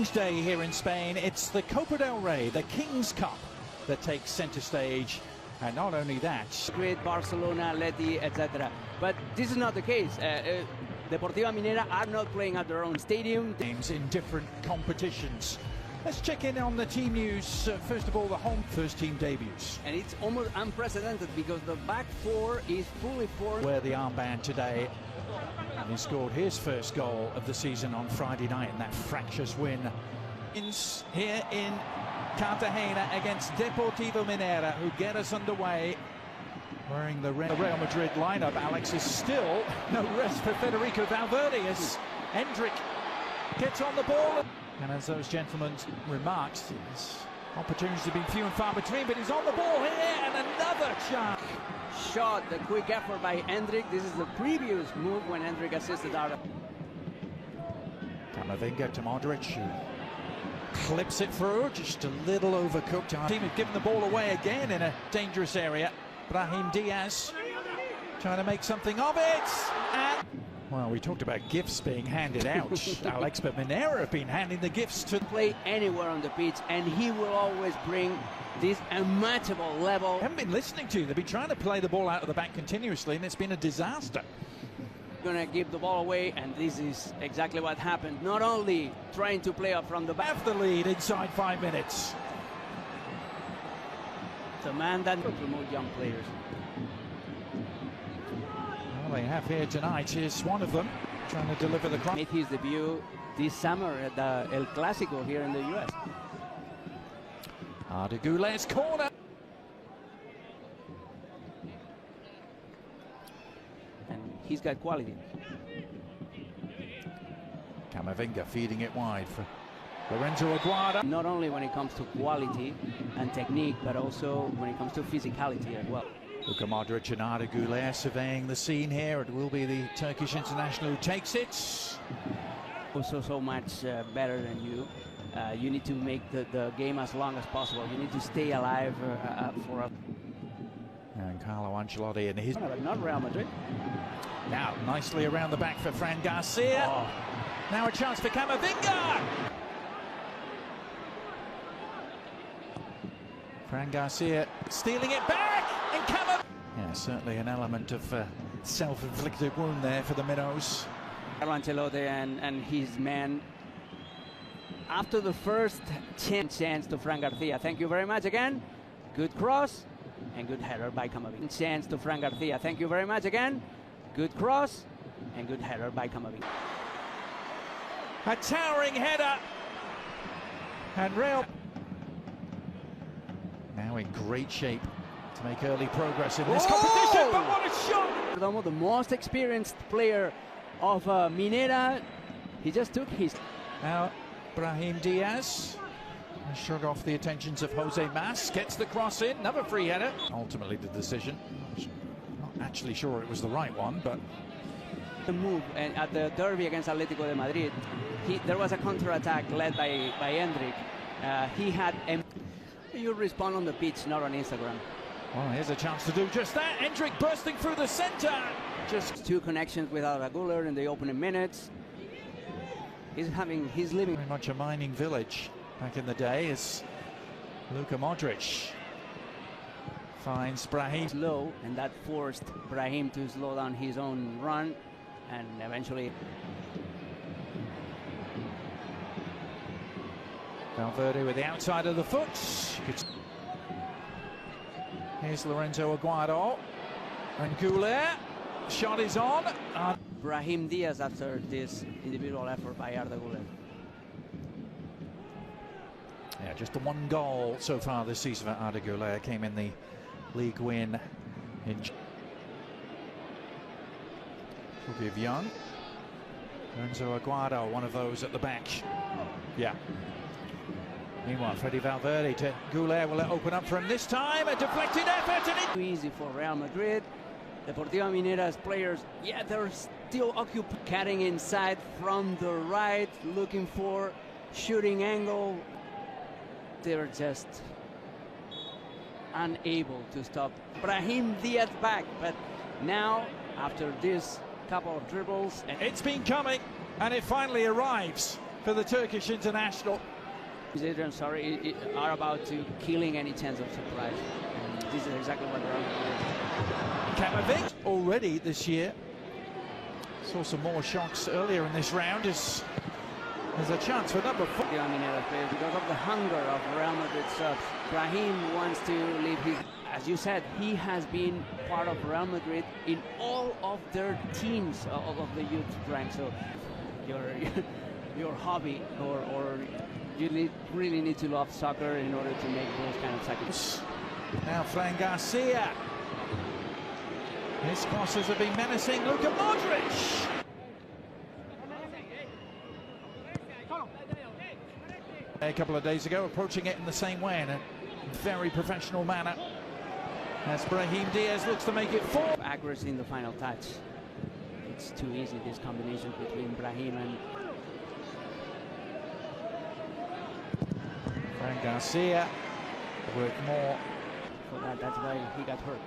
King's Day here in Spain. It's the Copa del Rey, the King's Cup, that takes centre stage. And not only that, Madrid, Barcelona, Atleti, etc. But this is not the case. Deportivo Minera are not playing at their own stadium. Teams in different competitions. Let's check in on the team news. First of all, the home first team debuts. And it's almost unprecedented because the back four is fully formed. Wear the armband today. And he scored his first goal of the season on Friday night in that fractious win. Here in Cartagena against Deportivo Minera, who get us underway. Wearing the Real Madrid lineup, Alex, is still no rest for Federico Valverde as Endrick gets on the ball. And as those gentlemen remarked, his opportunities have been few and far between, but he's on the ball here and another chance. Shot, the quick effort by Endrick. This is the previous move when Endrick assisted out of. Camavinga to Modric, who clips it through, just a little overcooked. Our team have given the ball away again in a dangerous area. Brahim Diaz trying to make something of it. And well, we talked about gifts being handed out, Alex, but Minera have been handing the gifts to play anywhere on the pitch, and he will always bring this unmatchable level. They haven't been listening to you. They've been trying to play the ball out of the back continuously, and it's been a disaster. Gonna give the ball away, and this is exactly what happened. Not only trying to play up from the back. Have the lead inside 5 minutes. The man that will promote young players. Well, they have here tonight is one of them trying to deliver the cross. Made his debut this summer at the El Clásico here in the US. Arda Güler's corner. And he's got quality. Camavinga feeding it wide for Lorenzo Aguado. Not only when it comes to quality and technique, but also when it comes to physicality as well. Luka Modric and Arda Güler surveying the scene here. It will be the Turkish international who takes it. Also so much better than you. You need to make the game as long as possible. You need to stay alive for a... And Carlo Ancelotti and his... But not Real Madrid. Now, nicely around the back for Fran Garcia. Oh. Now a chance for Camavinga. Fran Garcia stealing it back. And Camavinga. Yeah, certainly an element of self-inflicted wound there for the Minnows. Carlo Ancelotti and his men. After the first chance to Fran Garcia. Thank you very much again. Good cross and good header by Camavinga. Chance to Fran Garcia. Thank you very much again. Good cross and good header by Camavinga. A towering header. And Real now in great shape to make early progress in this competition. But what a shot! The most experienced player of Minera. He just took his... Now Brahim Diaz shut off the attentions of Jose Mas, gets the cross in, another free header. Ultimately the decision, not actually sure it was the right one, but... The move and at the derby against Atletico de Madrid, there was a counter-attack led by Endrick. He had... You respond on the pitch, not on Instagram. Well, here's a chance to do just that. Endrick bursting through the centre. Just two connections with Arda Güler in the opening minutes. He's living very much a mining village back in the day as Luka Modric finds Brahim low, and that forced Brahim to slow down his own run, and eventually Valverde with the outside of the foot. Here's Lorenzo Aguado and Güler. Shot is on. Brahim Diaz after this individual effort by Arda Güler. Yeah, just the one goal so far this season for Arda Güler. Came in the league win in Give Young. Lorenzo Aguado, one of those at the back. Yeah. Meanwhile, Freddy Valverde to Güler. Will it open up for him this time? A deflected effort, and too easy for Real Madrid. Deportivo Minera's players, yeah, they're still occupied. Cutting inside from the right, looking for shooting angle. They're just unable to stop Brahim Diaz back. But now, after this couple of dribbles... It's been coming, and it finally arrives. for the Turkish international. I'm sorry, are about to killing any chance of surprise. And this is exactly what they're doing. Kamavic already this year. Saw some more shocks earlier in this round. There's a chance for number 4. Minera players because of the hunger of Real Madrid subs. Brahim wants to leave his. As you said, he has been part of Real Madrid in all of their teams of the youth rank. So your hobby or you really need to love soccer in order to make those kind of sacrifices. Now Fran Garcia. His crosses have been menacing Luka Modric. A couple of days ago, approaching it in the same way in a very professional manner. As Brahim Diaz looks to make it 4. Accuracy in the final touch. It's too easy, this combination between Brahim and Fran Garcia work more. For that's why he got hurt.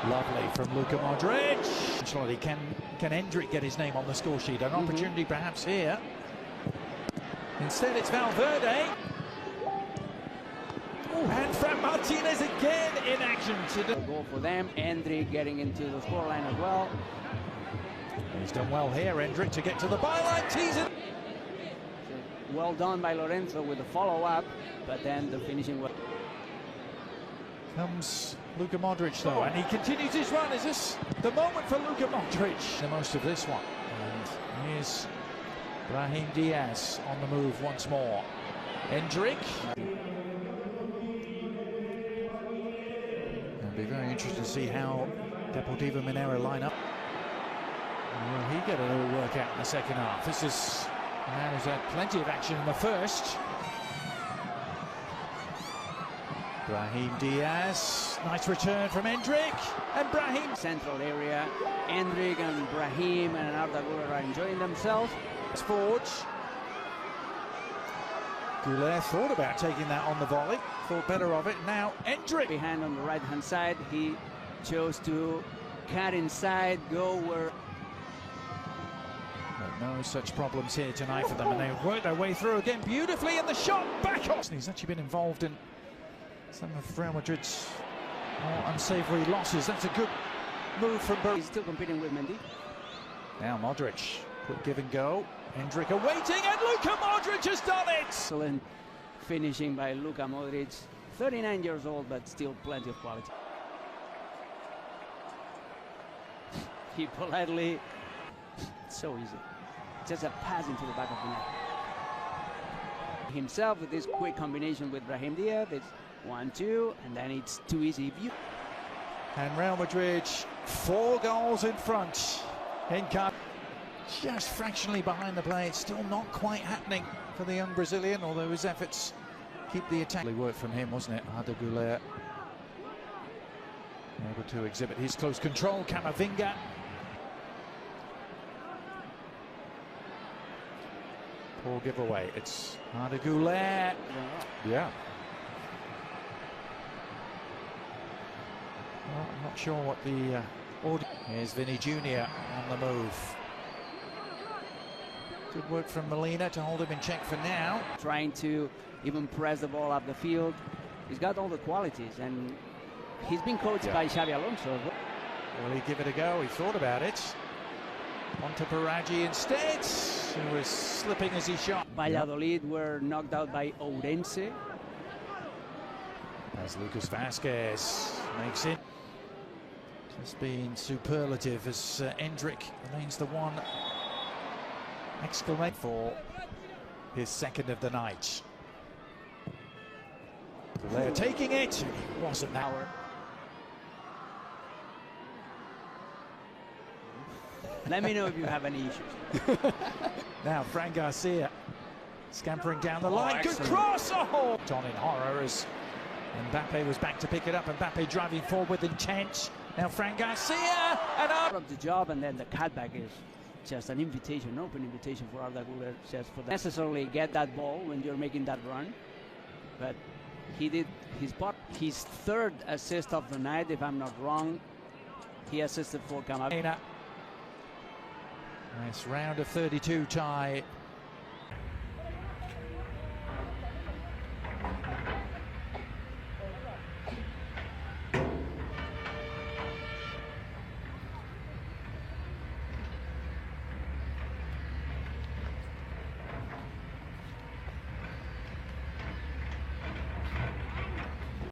Lovely from Luka Modric. Actually, can Endrick get his name on the score sheet? An opportunity perhaps here. Instead, it's Valverde. And Fran Martinez again in action. A goal for them. Endrick getting into the scoreline as well. He's done well here, Endrick, to get to the byline. Teasing. Well done by Lorenzo with the follow-up, but then the finishing work. Comes Luka Modric though, and he continues his run. Is this the moment for Luka Modric? The most of this one. And here's Brahim Diaz on the move once more. Endrick. It'll be very interesting to see how Deportivo Minera line up. Will he get a little workout in the second half? This is a man who's had plenty of action in the first. Brahim Diaz, nice return from Endrick, and Brahim. Central area, Endrick and Brahim and Arda Güler are enjoying themselves. Forge. Güler thought about taking that on the volley, thought better of it. Now Endrick. Behind on the right-hand side, he chose to cut inside, go where. But no such problems here tonight for them, and they work their way through again beautifully, and the shot back off. He's actually been involved in some of Real Madrid's more unsavoury losses. That's a good move from Bur. He's still competing with Mendy. Now Modric, quick give and go. Endrick awaiting, and Luka Modric has done it! Excellent finishing by Luka Modric. 39 years old, but still plenty of quality. He politely, so easy. Just a pass into the back of the net. Himself with this quick combination with Brahim Diaz. It's 1-2, and then it's too easy. And Real Madrid 4 goals in front. Just fractionally behind the play. It's still not quite happening for the young Brazilian, although his efforts keep the attack. Work from him, wasn't it? Arda Güler able to exhibit his close control. Camavinga. Poor giveaway. It's Arda Güler. Yeah. Well, I'm not sure what the order. Here's Vinny Jr. on the move. Good work from Molina to hold him in check for now. Trying to even press the ball up the field. He's got all the qualities, and he's been coached by Xabi Alonso. Will he give it a go? He thought about it. On to Paragi instead, who was slipping as he shot. Valladolid were knocked out by Ourense. As Lucas Vázquez makes it. Just being superlative as Endrick remains the one exclamation for his second of the night. They're taking it. It wasn't that. Let me know if you have any issues. Now Fran Garcia scampering down the line. Good cross. Oh! On in horror as Mbappe was back to pick it up. Mbappe driving forward with intent. Now Fran Garcia and up. Of the job, and then the cutback is just an invitation, an open invitation for Arda Güler, just for that. Necessarily get that ball when you're making that run, but he did his part. His third assist of the night, if I'm not wrong. He assisted for Camavinga. This round of 32 tie